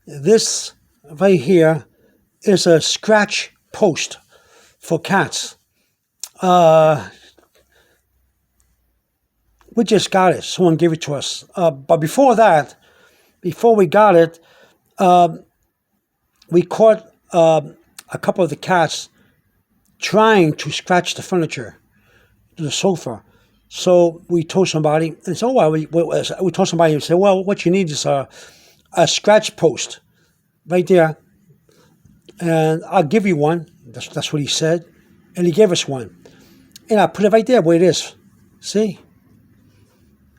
This right here is a scratch post for cats. We just got it. Someone gave it to us. But before that, before we got it, we caught a couple of the cats trying to scratch the furniture, the sofa. So we told somebody, and so well, we told somebody and said, well, what you need is a scratch post right there, and I'll give you one. That's what he said, and he gave us one, and I put it right there where it is. See,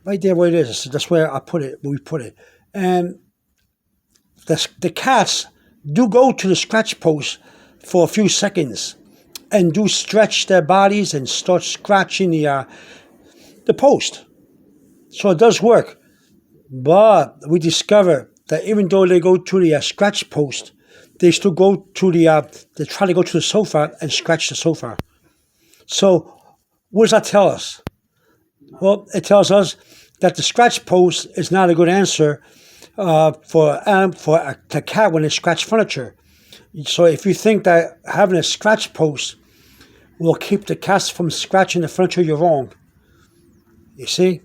right there where it is. That's where I put it. Where we put it, and the cats do go to the scratch post for a few seconds, and do stretch their bodies and start scratching the post. So it does work. But we discover that even though they go to the scratch post, they still go to they try to go to the sofa and scratch the sofa. So what does that tell us? Well, it tells us that the scratch post is not a good answer for a cat when they scratch furniture. So if you think that having a scratch post will keep the cats from scratching the furniture, you're wrong. You see?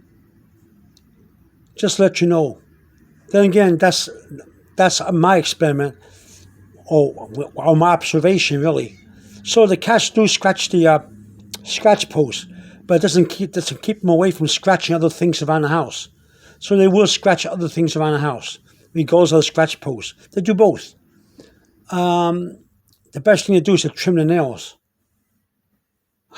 Just to let you know. Then again, that's my experiment or my observation, really. So the cats do scratch the scratch post, but it doesn't keep them away from scratching other things around the house. So they will scratch other things around the house, regardless of the scratch post. They do both. The best thing to do is to trim the nails.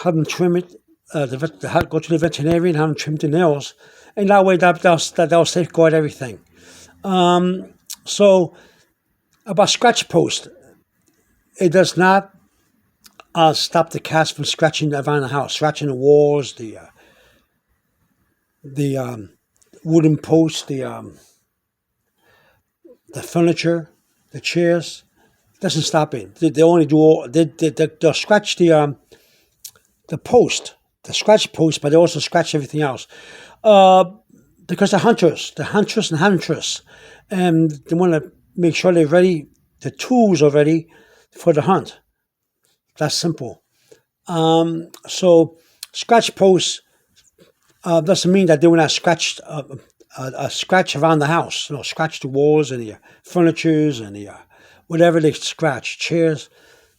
Have them trim it. Go to the veterinarian, have them trim the nails, and that way that'll safeguard everything. So about scratch post, it does not stop the cats from scratching around the house, scratching the walls, the wooden posts, the furniture, the chairs. It doesn't stop it. They only do they'll scratch the post, the scratch post, but they also scratch everything else. Because the huntress and huntress, and they want to make sure they're ready, the tools are ready for the hunt. That's simple. So scratch posts doesn't mean that they will not scratch a scratch around the house. Scratch the walls and the furnitures and the whatever they scratch, chairs.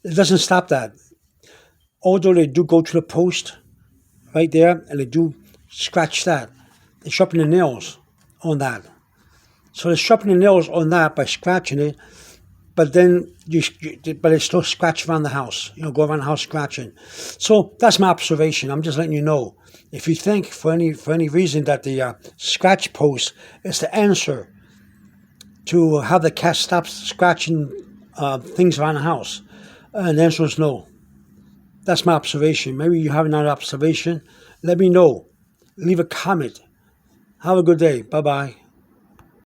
It doesn't stop that. Although they do go to the post right there and they do scratch that, they sharpen the nails on that. So they sharpen the nails on that by scratching it, but then but they still scratch around the house. Go around the house scratching. So that's my observation. I'm just letting you know. If you think for any reason that the scratch post is the answer to how the cat stops scratching things around the house, and the answer is no. That's my observation. Maybe you have another observation. Let me know. Leave a comment. Have a good day. Bye-bye.